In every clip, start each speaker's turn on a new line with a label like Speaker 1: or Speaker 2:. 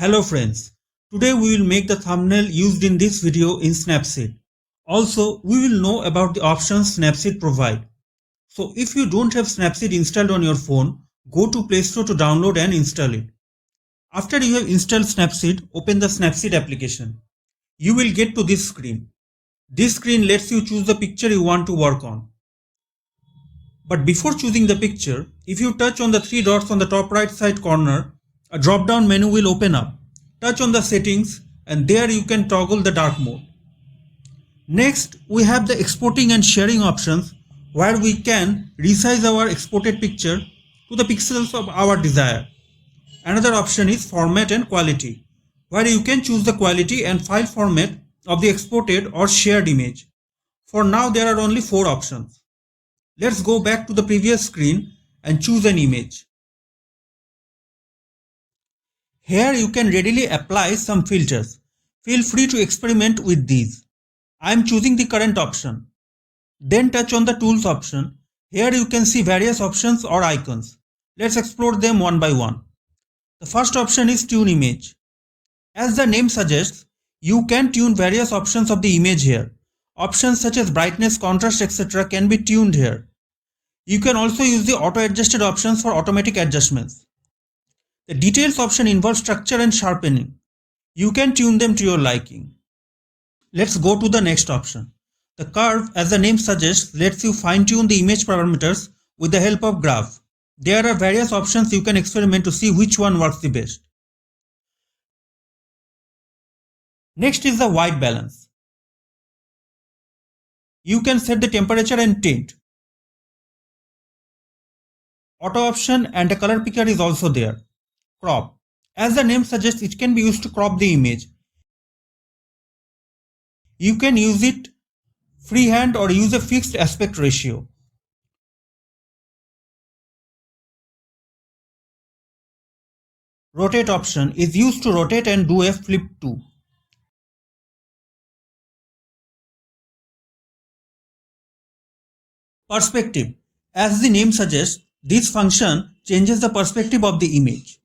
Speaker 1: Hello friends, today we will make the thumbnail used in this video in Snapseed. Also, we will know about the options Snapseed provide. So if you don't have Snapseed installed on your phone, go to Play Store to download and install it. After you have installed Snapseed, open the Snapseed application. You will get to this screen. This screen lets you choose the picture you want to work on. But before choosing the picture, if you touch on the three dots on the top right side corner, a drop down menu will open up. Touch on the settings and there you can toggle the dark mode. Next, we have the exporting and sharing options where we can resize our exported picture to the pixels of our desire. Another option is format and quality, where you can choose the quality and file format of the exported or shared image. For now, there are only 4 options. Let's go back to the previous screen and choose an image. Here you can readily apply some filters. Feel free to experiment with these. I am choosing the current option. Then touch on the tools option. Here you can see various options or icons. Let's explore them one by one. The first option is tune image. As the name suggests, you can tune various options of the image here. Options such as brightness, contrast, etc. can be tuned here. You can also use the auto-adjusted options for automatic adjustments. The details option involves structure and sharpening. You can tune them to your liking. Let's go to the next option. The curve, as the name suggests, lets you fine-tune the image parameters with the help of graph. There are various options you can experiment to see which one works the best. Next is the white balance. You can set the temperature and tint. Auto option and a color picker is also there. Crop. As the name suggests, it can be used to crop the image. You can use it freehand or use a fixed aspect ratio. Rotate option is used to rotate and do a flip to. Perspective. As the name suggests, this function changes the perspective of the image.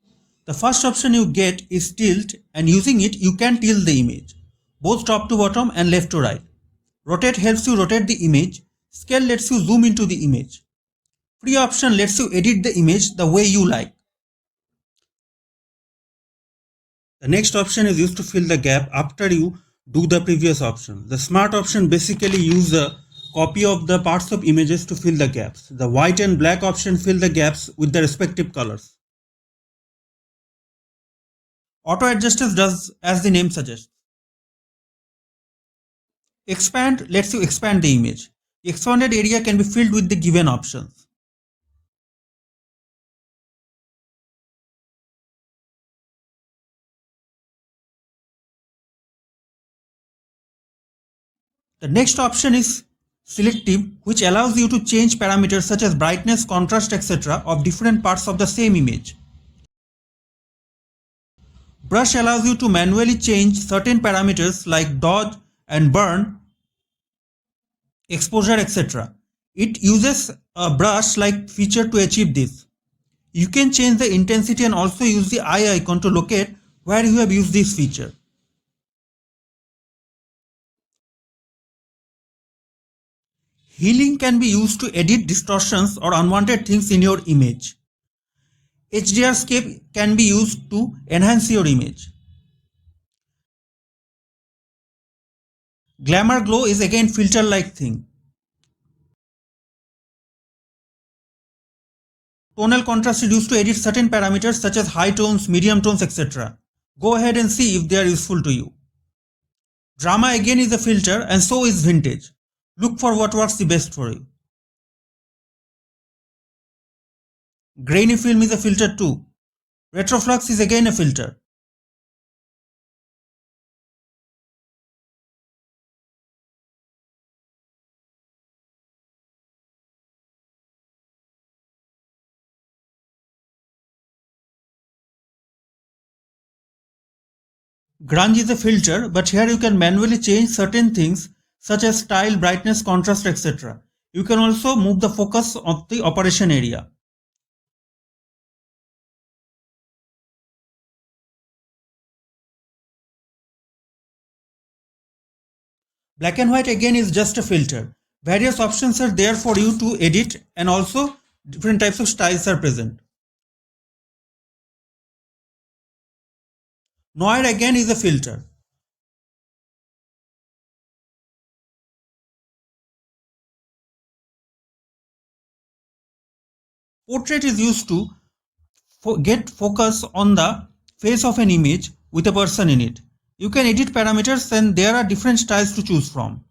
Speaker 1: The first option you get is tilt, and using it you can tilt the image, both top to bottom and left to right. Rotate helps you rotate the image. Scale lets you zoom into the image. Free option lets you edit the image the way you like. The next option is used to fill the gap after you do the previous option. The smart option basically use the copy of the parts of images to fill the gaps. The white and black option fill the gaps with the respective colors. Auto adjusters does as the name suggests. Expand lets you expand the image. The expanded area can be filled with the given options. The next option is selective, which allows you to change parameters such as brightness, contrast, etc. of different parts of the same image. Brush allows you to manually change certain parameters like dodge and burn, exposure, etc. It uses a brush-like feature to achieve this. You can change the intensity and also use the eye icon to locate where you have used this feature. Healing can be used to edit distortions or unwanted things in your image. HDRscape can be used to enhance your image. Glamour glow is again filter-like thing. Tonal contrast is used to edit certain parameters such as high tones, medium tones, etc. Go ahead and see if they are useful to you. Drama again is a filter and so is vintage. Look for what works the best for you. Grainy film is a filter too. Retroflux is again a filter. Grunge is a filter, but here you can manually change certain things such as style, brightness, contrast, etc. You can also move the focus of the operation area. Black and white again is just a filter. Various options are there for you to edit, and also different types of styles are present. Noir again is a filter. Portrait is used to get focus on the face of an image with a person in it. You can edit parameters, and there are different styles to choose from.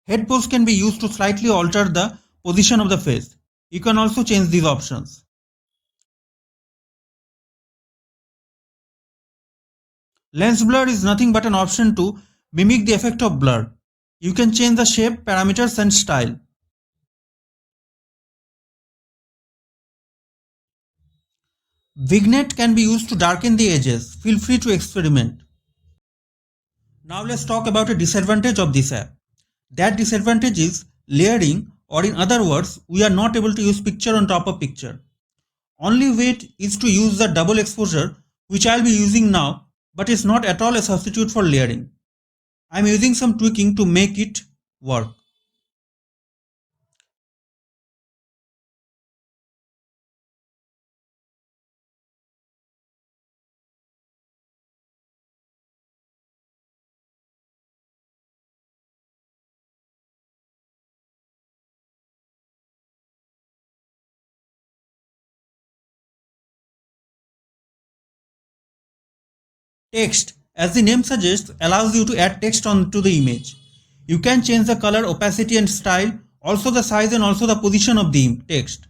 Speaker 1: Head pose can be used to slightly alter the position of the face. You can also change these options. Lens blur is nothing but an option to mimic the effect of blur. You can change the shape, parameters and style. Vignette can be used to darken the edges. Feel free to experiment. Now let's talk about a disadvantage of this app. That disadvantage is layering, or in other words, we are not able to use picture on top of picture. Only way is to use the double exposure, which I'll be using now, but it's not at all a substitute for layering. I'm using some tweaking to make it work. Text, as the name suggests, allows you to add text onto the image. You can change the color, opacity and style, also the size and also the position of the text.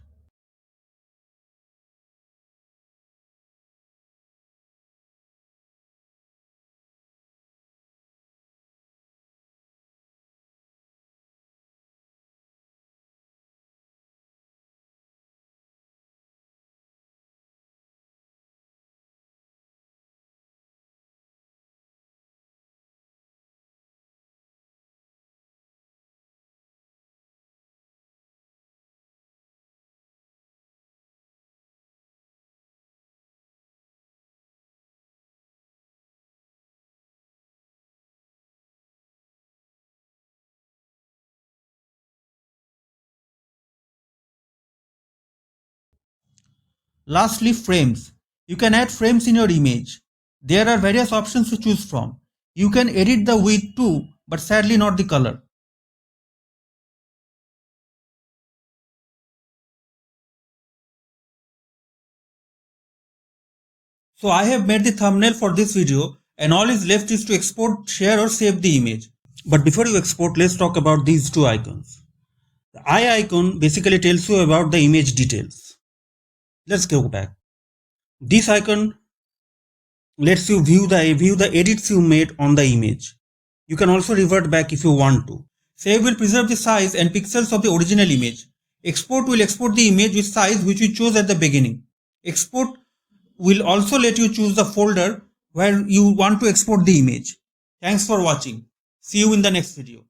Speaker 1: Lastly, frames. You can add frames in your image. There are various options to choose from. You can edit the width too, but sadly not the color. So I have made the thumbnail for this video, and all is left is to export, share or save the image. But before you export, let's talk about these two icons. The eye icon basically tells you about the image details. Let's go back. This icon lets you view the edits you made on the image. You can also revert back if you want to. Save will preserve the size and pixels of the original image. Export will export the image with size which we chose at the beginning. Export will also let you choose the folder where you want to export the image. Thanks for watching. See you in the next video.